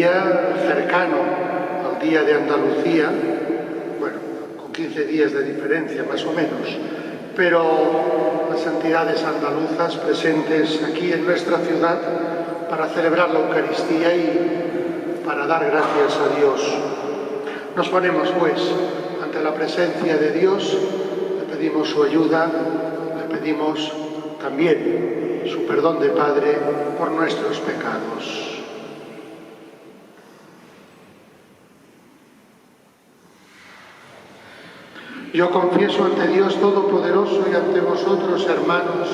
día cercano al Día de Andalucía, bueno, con 15 días de diferencia más o menos, pero las entidades andaluzas presentes aquí en nuestra ciudad para celebrar la Eucaristía y para dar gracias a Dios. Nos ponemos pues ante la presencia de Dios, le pedimos su ayuda, le pedimos también su perdón de Padre por nuestros pecados. Yo confieso ante Dios Todopoderoso y ante vosotros, hermanos,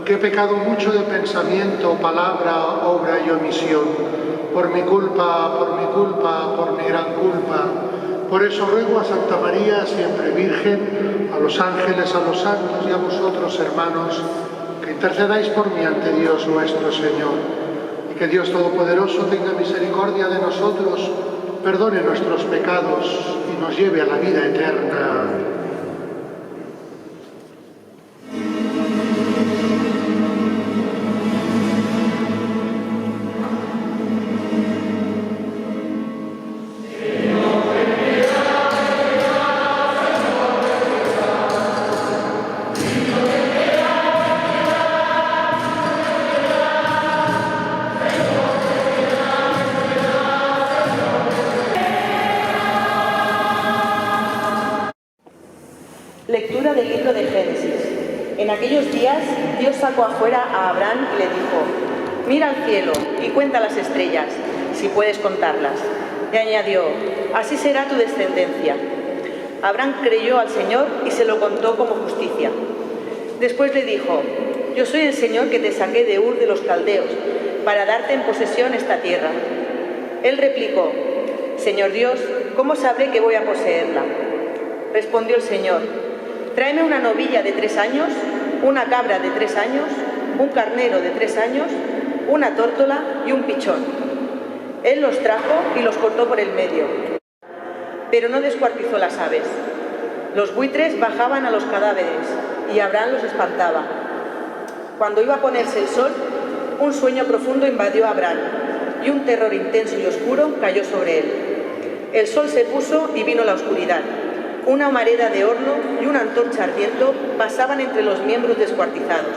que he pecado mucho de pensamiento, palabra, obra y omisión, por mi culpa, por mi gran culpa. Por eso ruego a Santa María, siempre Virgen, a los ángeles, a los santos y a vosotros, hermanos, que intercedáis por mí ante Dios nuestro Señor, y que Dios Todopoderoso tenga misericordia de nosotros, perdone nuestros pecados y nos lleve a la vida eterna. Lectura del libro de Génesis. En aquellos días Dios sacó afuera a Abraham y le dijo: mira al cielo y cuenta las estrellas, si puedes contarlas. Y añadió: así será tu descendencia. Abraham creyó al Señor y se lo contó como justicia. Después le dijo: yo soy el Señor que te saqué de Ur de los Caldeos para darte en posesión esta tierra. Él replicó: Señor Dios, ¿cómo sabré que voy a poseerla? Respondió el Señor: tráeme una novilla de 3 años, una cabra de 3 años, un carnero de 3 años, una tórtola y un pichón. Él los trajo y los cortó por el medio, pero no descuartizó las aves. Los buitres bajaban a los cadáveres y Abraham los espantaba. Cuando iba a ponerse el sol, un sueño profundo invadió a Abraham y un terror intenso y oscuro cayó sobre él. El sol se puso y vino la oscuridad. Una humareda de horno y una antorcha ardiendo pasaban entre los miembros descuartizados.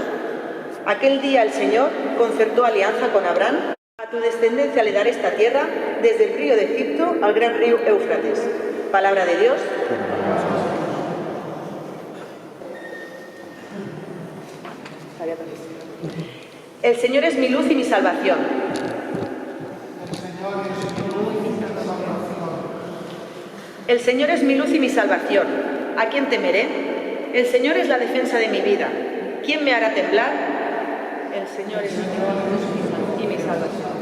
Aquel día el Señor concertó alianza con Abraham: a tu descendencia le daré esta tierra, desde el río de Egipto al gran río Éufrates. Palabra de Dios. El Señor es mi luz y mi salvación. El Señor es mi luz y mi salvación. ¿A quién temeré? El Señor es la defensa de mi vida. ¿Quién me hará temblar? El Señor es mi luz y mi salvación.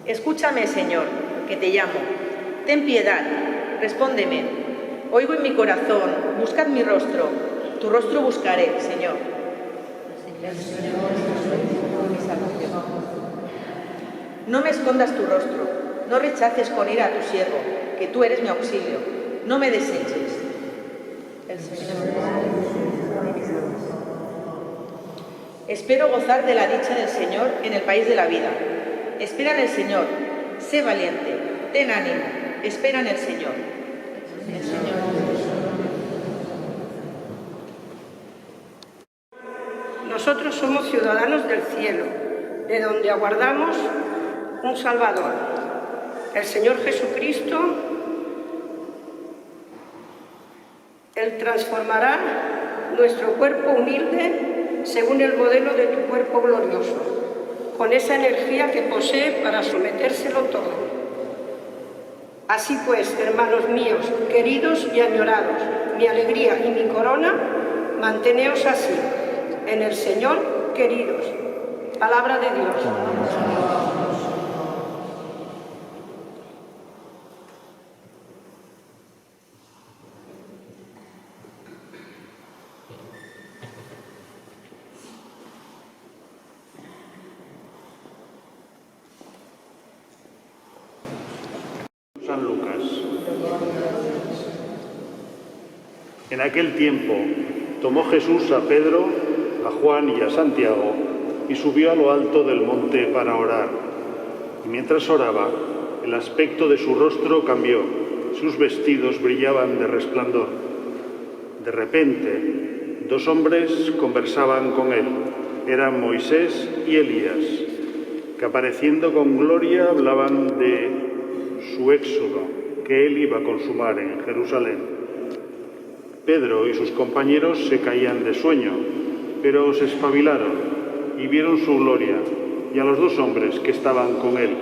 Escúchame, Señor, que te llamo. Ten piedad, respóndeme. Oigo en mi corazón, buscad mi rostro. Tu rostro buscaré, Señor. El Señor es mi luz y mi salvación. No me escondas tu rostro, no rechaces con ira a tu siervo, que tú eres mi auxilio. No me deseches. El Señor es mi luz y mi salvación. Espero gozar de la dicha del Señor en el país de la vida. Espera en el Señor, sé valiente, ten ánimo, espera en el Señor. El Señor. Nosotros somos ciudadanos del cielo, de donde aguardamos un Salvador, el Señor Jesucristo. Él transformará nuestro cuerpo humilde según el modelo de tu cuerpo glorioso, con esa energía que posee para sometérselo todo. Así pues, hermanos míos, queridos y añorados, mi alegría y mi corona, manteneos así, en el Señor, queridos. Palabra de Dios. San Lucas. En aquel tiempo tomó Jesús a Pedro, a Juan y a Santiago y subió a lo alto del monte para orar. y mientras oraba, el aspecto de su rostro cambió, sus vestidos brillaban de resplandor. De repente, dos hombres conversaban con él, eran Moisés y Elías, que apareciendo con gloria hablaban de su éxodo que él iba a consumar en Jerusalén. Pedro y sus compañeros se caían de sueño, pero se espabilaron y vieron su gloria y a los dos hombres que estaban con él.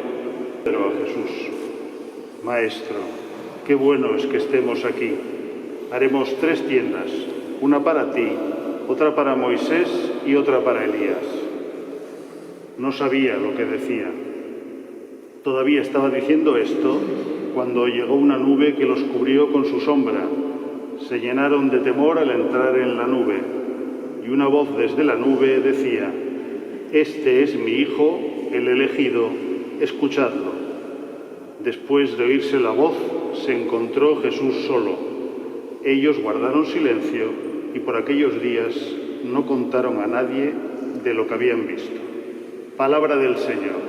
Pero a Jesús: Maestro, qué bueno es que estemos aquí. Haremos 3 tiendas, una para ti, otra para Moisés y otra para Elías. No sabía lo que decía. Todavía estaba diciendo esto cuando llegó una nube que los cubrió con su sombra. Se llenaron de temor al entrar en la nube, y una voz desde la nube decía: Este es mi Hijo, el elegido, escuchadlo. Después de oírse la voz, se encontró Jesús solo. Ellos guardaron silencio y por aquellos días no contaron a nadie de lo que habían visto. Palabra del Señor.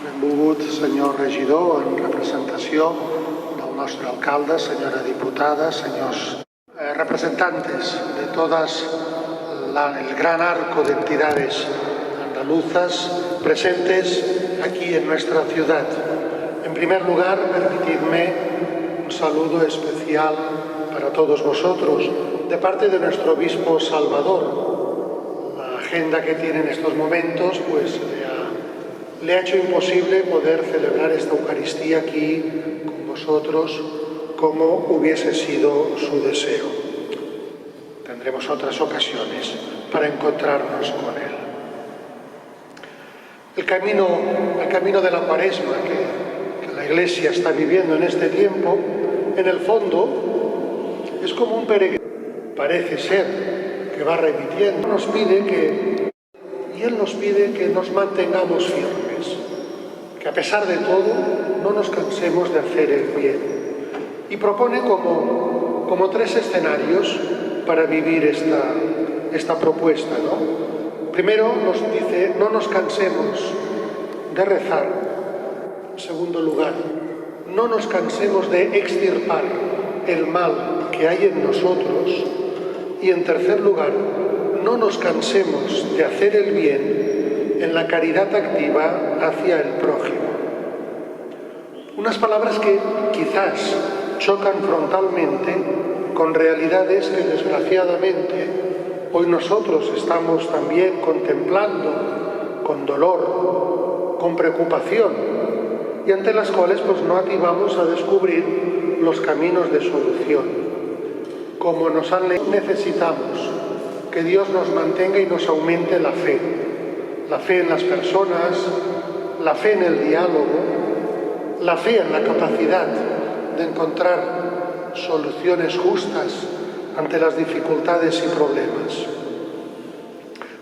Benvolgut senyor regidor, en representació del nostre alcalde, senyora diputada, senyors representantes de todas el gran arco de entidades andaluzas presentes aquí en nuestra ciudad. En primer lugar, permitidme un saludo especial para todos vosotros de parte de nuestro obispo Salvador. La agenda que tiene en estos momentos pues le ha hecho imposible poder celebrar esta Eucaristía aquí con vosotros como hubiese sido su deseo. Tendremos otras ocasiones para encontrarnos con él. El camino de la Cuaresma que la Iglesia está viviendo en este tiempo, en el fondo, es como un peregrino. Parece ser que va repitiendo. Él nos pide que nos mantengamos firmes, que a pesar de todo no nos cansemos de hacer el bien. Y propone como 3 escenarios para vivir esta propuesta, ¿no? Primero nos dice: no nos cansemos de rezar. En segundo lugar, no nos cansemos de extirpar el mal que hay en nosotros. Y en tercer lugar, no nos cansemos de hacer el bien en la caridad activa hacia el prójimo. Unas palabras que quizás chocan frontalmente con realidades que desgraciadamente hoy nosotros estamos también contemplando con dolor, con preocupación, y ante las cuales pues no ativamos a descubrir los caminos de solución. Como nos han leído, necesitamos que Dios nos mantenga y nos aumente la fe en las personas, la fe en el diálogo, la fe en la capacidad de encontrar soluciones justas ante las dificultades y problemas.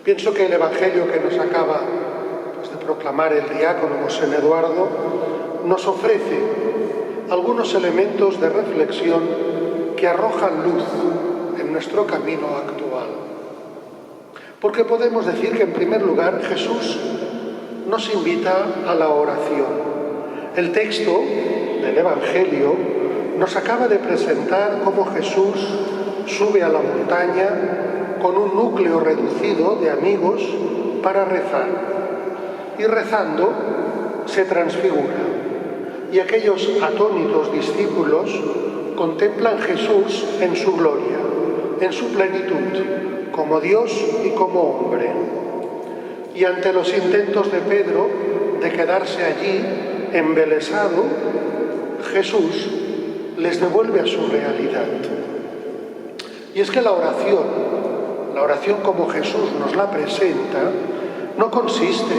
Pienso que el Evangelio que nos acaba de proclamar el diácono Mosén Eduardo nos ofrece algunos elementos de reflexión que arrojan luz en nuestro camino actual. Porque podemos decir que, en primer lugar, Jesús nos invita a la oración. El texto del Evangelio nos acaba de presentar cómo Jesús sube a la montaña con un núcleo reducido de amigos para rezar. Y rezando se transfigura. Y aquellos atónitos discípulos contemplan a Jesús en su gloria, en su plenitud, como Dios y como hombre. Y ante los intentos de Pedro de quedarse allí embelesado, Jesús les devuelve a su realidad. Y es que la oración como Jesús nos la presenta, no consiste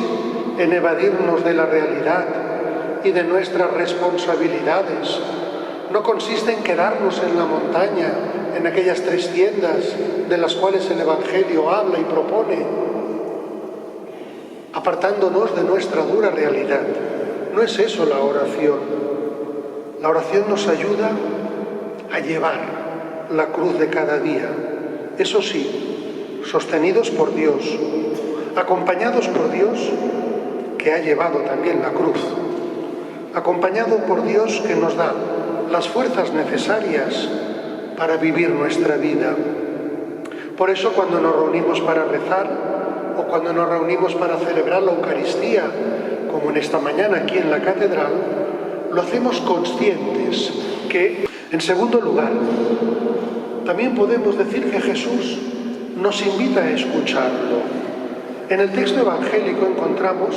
en evadirnos de la realidad y de nuestras responsabilidades, no consiste en quedarnos en la montaña, en aquellas 3 tiendas de las cuales el Evangelio habla y propone, apartándonos de nuestra dura realidad. No es eso la oración. La oración nos ayuda a llevar la cruz de cada día. Eso sí, sostenidos por Dios, acompañados por Dios, que ha llevado también la cruz, acompañado por Dios que nos da las fuerzas necesarias para vivir nuestra vida. Por eso cuando nos reunimos para rezar o cuando nos reunimos para celebrar la Eucaristía, como en esta mañana aquí en la catedral, lo hacemos conscientes que, en segundo lugar, también podemos decir que Jesús nos invita a escucharlo. En el texto evangélico encontramos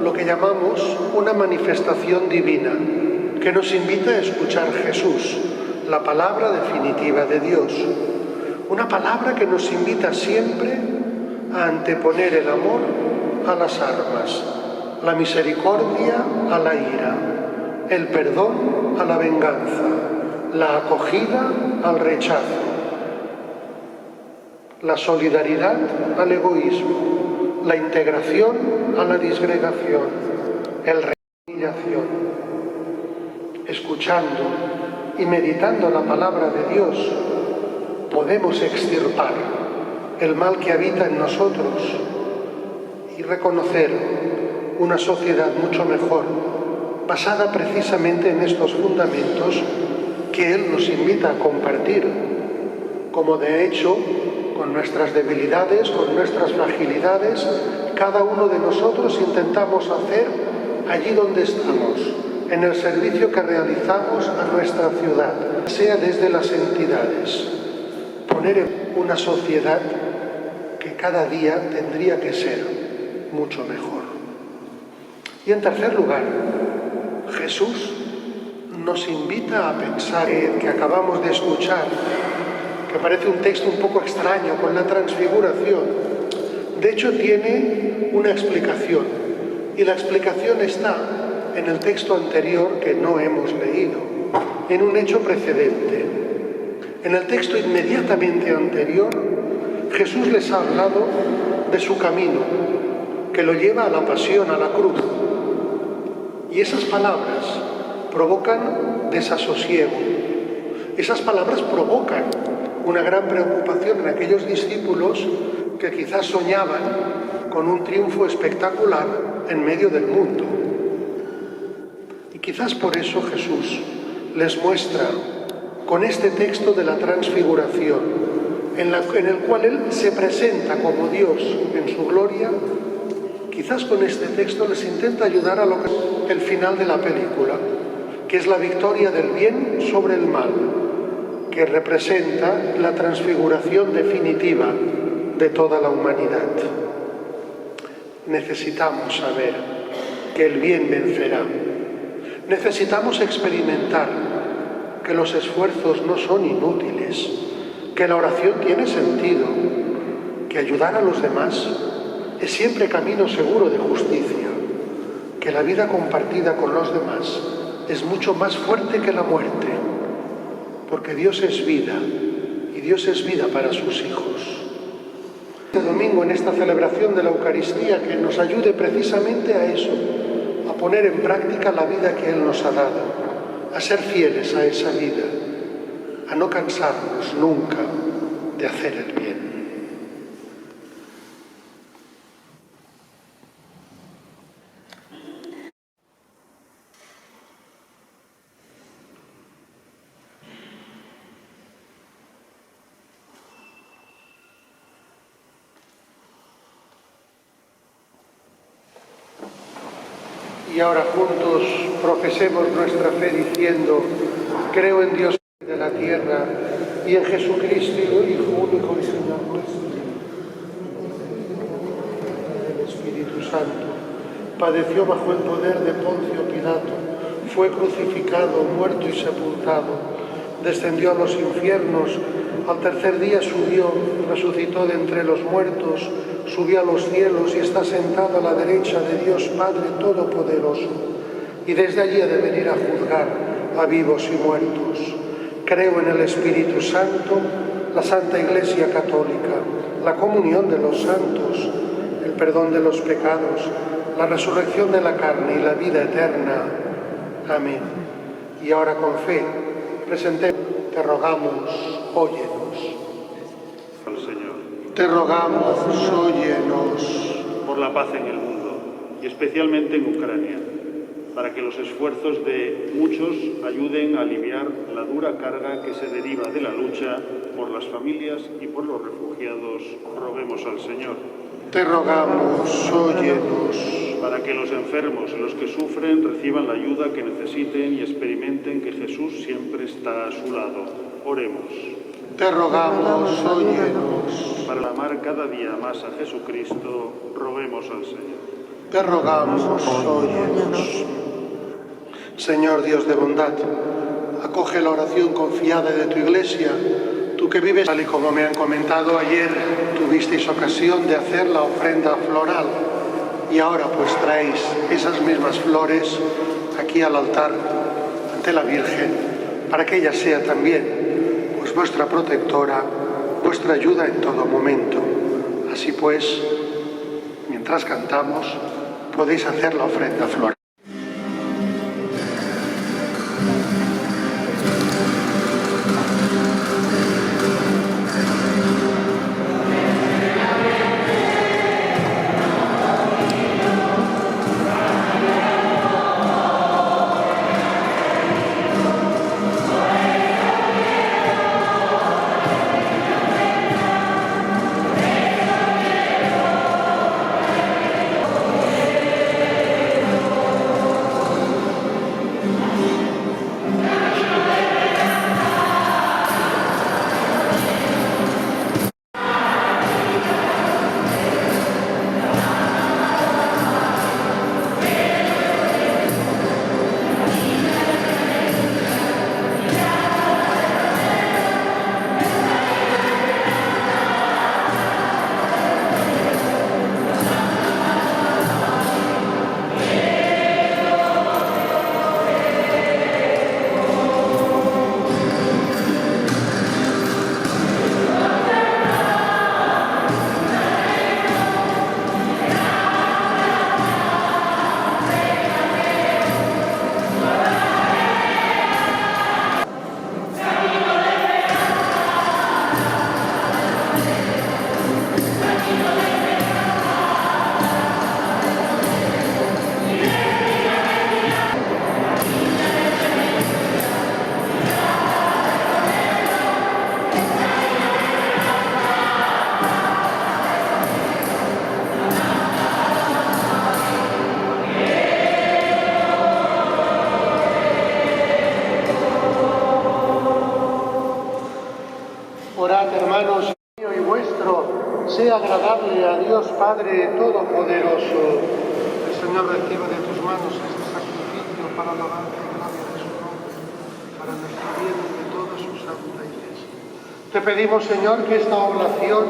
lo que llamamos una manifestación divina, que nos invita a escuchar Jesús, la palabra definitiva de Dios. Una palabra que nos invita siempre a anteponer el amor a las armas, la misericordia a la ira, el perdón a la venganza, la acogida al rechazo, la solidaridad al egoísmo, la integración a la disgregación, el reconciliación. Escuchando y meditando la palabra de Dios, podemos extirpar el mal que habita en nosotros y reconocer una sociedad mucho mejor, basada precisamente en estos fundamentos que Él nos invita a compartir, como de hecho, con nuestras debilidades, con nuestras fragilidades, cada uno de nosotros intentamos hacer allí donde estamos, en el servicio que realizamos a nuestra ciudad, sea desde las entidades, poner en una sociedad que cada día tendría que ser mucho mejor. Y en tercer lugar, Jesús nos invita a pensar que acabamos de escuchar, que parece un texto un poco extraño con la transfiguración. De hecho, tiene una explicación, y la explicación está en el texto anterior que no hemos leído, en un hecho precedente. En el texto inmediatamente anterior, Jesús les ha hablado de su camino, que lo lleva a la pasión, a la cruz. Y esas palabras provocan desasosiego. Esas palabras provocan una gran preocupación en aquellos discípulos que quizás soñaban con un triunfo espectacular en medio del mundo. Y quizás por eso Jesús les muestra con este texto de la transfiguración, en el cual Él se presenta como Dios en su gloria. Quizás con este texto les intenta ayudar a lo que es el final de la película, que es la victoria del bien sobre el mal, que representa la transfiguración definitiva de toda la humanidad. Necesitamos saber que el bien vencerá. Necesitamos experimentar que los esfuerzos no son inútiles, que la oración tiene sentido, que ayudar a los demás es siempre camino seguro de justicia, que la vida compartida con los demás es mucho más fuerte que la muerte, porque Dios es vida y Dios es vida para sus hijos. Este domingo, en esta celebración de la Eucaristía, que nos ayude precisamente a eso, a poner en práctica la vida que Él nos ha dado, a ser fieles a esa vida, a no cansarnos nunca de hacer el bien. Y ahora juntos profesemos nuestra fe diciendo: creo en Dios de la tierra y en Jesucristo, Hijo único y Señor nuestro, el Espíritu Santo, padeció bajo el poder de Poncio Pilato, fue crucificado, muerto y sepultado, descendió a los infiernos, al tercer día subió, resucitó de entre los muertos, subió a los cielos y está sentado a la derecha de Dios Padre Todopoderoso, y desde allí ha de venir a juzgar a vivos y muertos. Creo en el Espíritu Santo, la Santa Iglesia Católica, la comunión de los santos, el perdón de los pecados, la resurrección de la carne y la vida eterna. Amén. Y ahora con fe, presentemos, te rogamos, óyenos. Al Señor. Te rogamos, óyenos. Por la paz en el mundo, y especialmente en Ucrania, para que los esfuerzos de muchos ayuden a aliviar la dura carga que se deriva de la lucha por las familias y por los refugiados, roguemos al Señor. Te rogamos, óyenos. Para que los enfermos y los que sufren reciban la ayuda que necesiten y experimenten que Jesús siempre está a su lado. Oremos. Te rogamos, óyenos. Para amar cada día más a Jesucristo, roguemos al Señor. Te rogamos, óyenos. Señor Dios de bondad, acoge la oración confiada de tu Iglesia. Tú que vives, tal y como me han comentado ayer, tuvisteis ocasión de hacer la ofrenda floral y ahora pues traéis esas mismas flores aquí al altar ante la Virgen para que ella sea también pues vuestra protectora, vuestra ayuda en todo momento. Así pues, mientras cantamos, podéis hacer la ofrenda floral. Orad, hermanos, mío y vuestro, sea agradable a Dios Padre Todopoderoso. El Señor reciba de tus manos este sacrificio para la alabanza y gloria de su nombre, para nuestro bien y de toda su santa Iglesia. Te pedimos, Señor, que esta oblación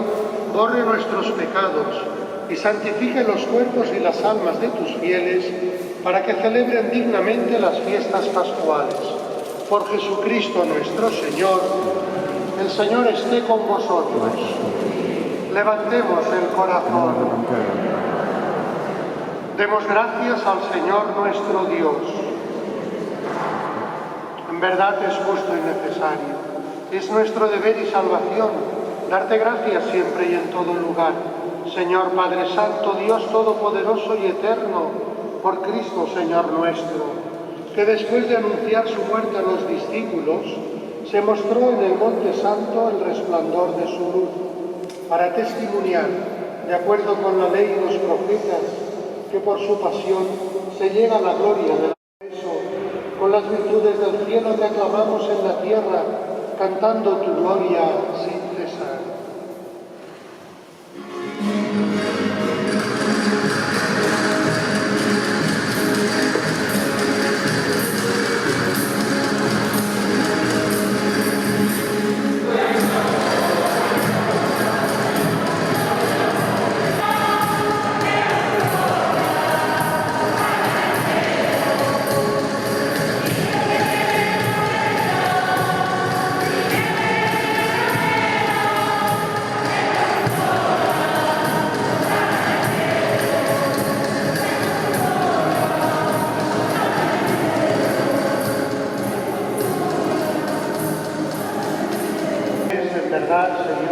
borre nuestros pecados y santifique los cuerpos y las almas de tus fieles, para que celebren dignamente las fiestas pascuales. Por Jesucristo nuestro Señor. El Señor esté con vosotros. Levantemos el corazón. Demos gracias al Señor nuestro Dios. En verdad es justo y necesario. Es nuestro deber y salvación darte gracias siempre y en todo lugar. Señor Padre Santo, Dios Todopoderoso y Eterno, por Cristo Señor nuestro, que después de anunciar su muerte a los discípulos, se mostró en el Monte Santo el resplandor de su luz, para testimoniar, de acuerdo con la ley y los profetas, que por su pasión se llega a la gloria del universo. Con las virtudes del cielo te aclamamos en la tierra, cantando tu gloria sin cesar.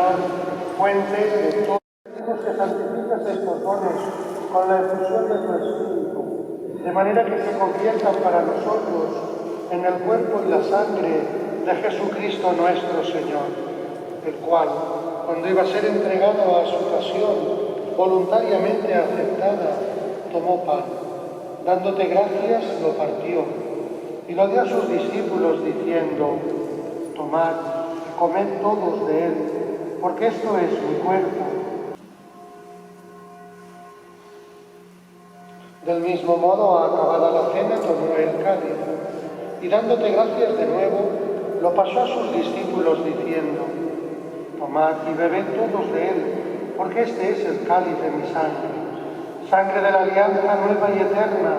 Señor, fuente de todo. Pedimos que santifiques estos dones con la efusión de tu Espíritu, de manera que se conviertan para nosotros en el cuerpo y la sangre de Jesucristo nuestro Señor, el cual, cuando iba a ser entregado a su pasión, voluntariamente aceptada, tomó pan. Dándote gracias, lo partió y lo dio a sus discípulos diciendo: tomad y comed todos de él, porque esto es mi cuerpo. Del mismo modo, acabada la cena, tomó el cáliz y dándote gracias de nuevo, lo pasó a sus discípulos diciendo: tomad y bebed todos de él, porque este es el cáliz de mi sangre, sangre de la alianza nueva y eterna,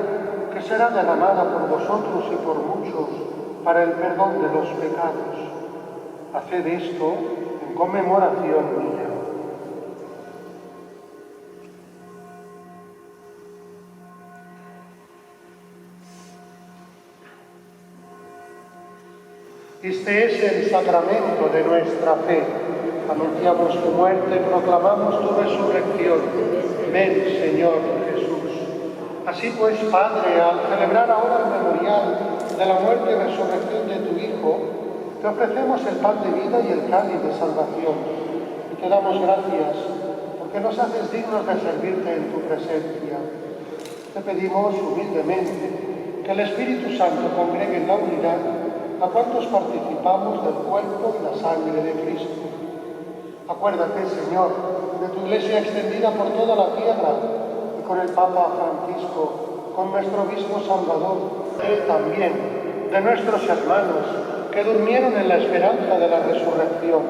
que será derramada por vosotros y por muchos para el perdón de los pecados. Haced esto en conmemoración mía. Este es el sacramento de nuestra fe. Anunciamos tu muerte, proclamamos tu resurrección. Ven, Señor Jesús. Así pues, Padre, al celebrar ahora el memorial de la muerte y resurrección de tu Hijo, te ofrecemos el pan de vida y el cáliz de salvación. Y te damos gracias porque nos haces dignos de servirte en tu presencia. Te pedimos humildemente que el Espíritu Santo congregue en la unidad a cuantos participamos del cuerpo y la sangre de Cristo. Acuérdate, Señor, de tu Iglesia extendida por toda la tierra y con el Papa Francisco, con nuestro obispo Salvador, y también de nuestros hermanos que durmieron en la esperanza de la resurrección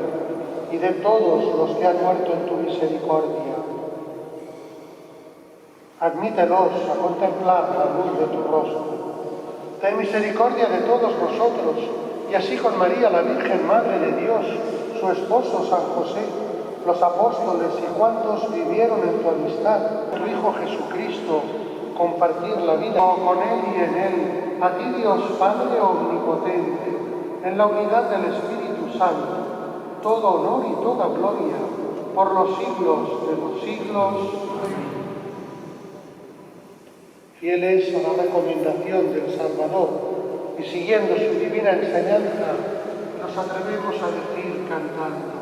y de todos los que han muerto en tu misericordia. Admítelos a contemplar la luz de tu rostro. Ten misericordia de todos nosotros, y así con María, la Virgen Madre de Dios, su esposo San José, los apóstoles y cuantos vivieron en tu amistad, tu Hijo Jesucristo, compartir la vida con Él y en Él, a ti Dios Padre Omnipotente, en la unidad del Espíritu Santo, todo honor y toda gloria, por los siglos de los siglos. Fieles a la recomendación del Salvador y siguiendo su divina enseñanza, nos atrevemos a decir cantando: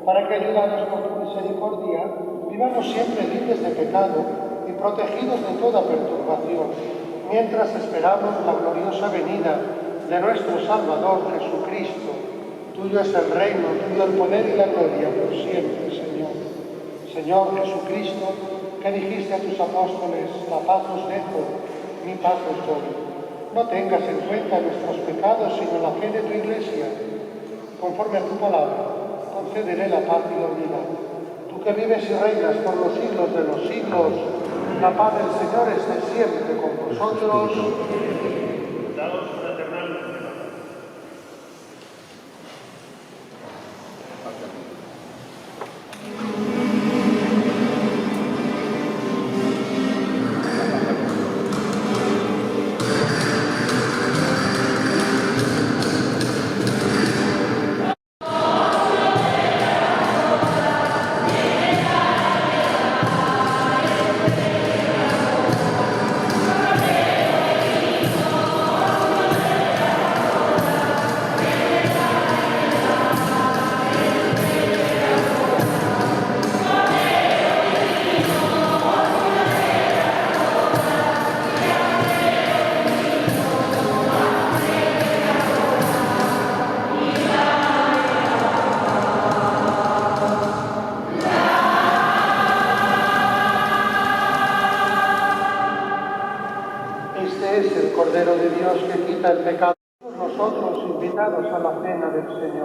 para que, ayudados por tu misericordia, vivamos siempre libres de pecado y protegidos de toda perturbación, mientras esperamos la gloriosa venida de nuestro Salvador Jesucristo. Tuyo es el reino, tuyo el poder y la gloria por siempre, Señor. Señor Jesucristo, que dijiste a tus apóstoles: la paz os dejo, mi paz os doy. No tengas en cuenta nuestros pecados, sino la fe de tu Iglesia. Conforme a tu palabra, concédele la paz y la unidad. Tú que vives y reinas por los siglos de los siglos, la paz del Señor esté siempre con vosotros. Daos fraternalmente.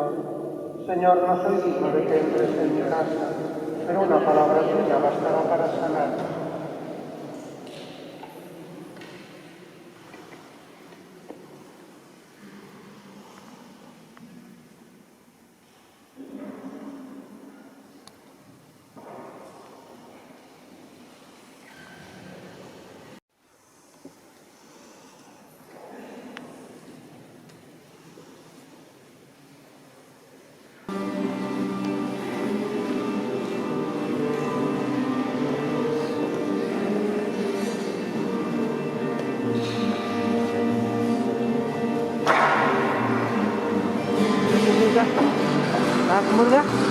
Señor. Señor, no soy digno de que entres en mi casa, pero una palabra tuya bastará para sanar. Burada.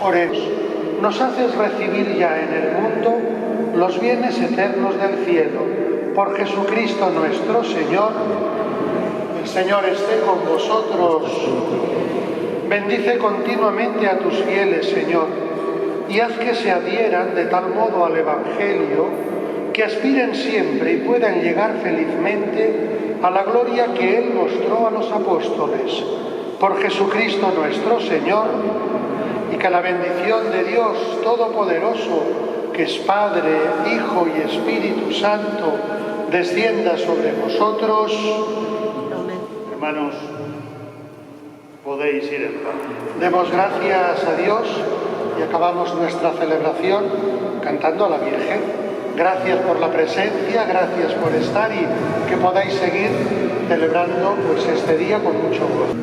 Oremos. Nos haces recibir ya en el mundo los bienes eternos del cielo. Por Jesucristo nuestro Señor. El Señor esté con vosotros. Bendice continuamente a tus fieles, Señor, y haz que se adhieran de tal modo al Evangelio que aspiren siempre y puedan llegar felizmente a la gloria que Él mostró a los apóstoles. Por Jesucristo nuestro Señor, y que la bendición de Dios Todopoderoso, que es Padre, Hijo y Espíritu Santo, descienda sobre vosotros. Hermanos, podéis ir en paz. Demos gracias a Dios y acabamos nuestra celebración cantando a la Virgen. Gracias por la presencia, gracias por estar y que podáis seguir celebrando pues este día con mucho gozo.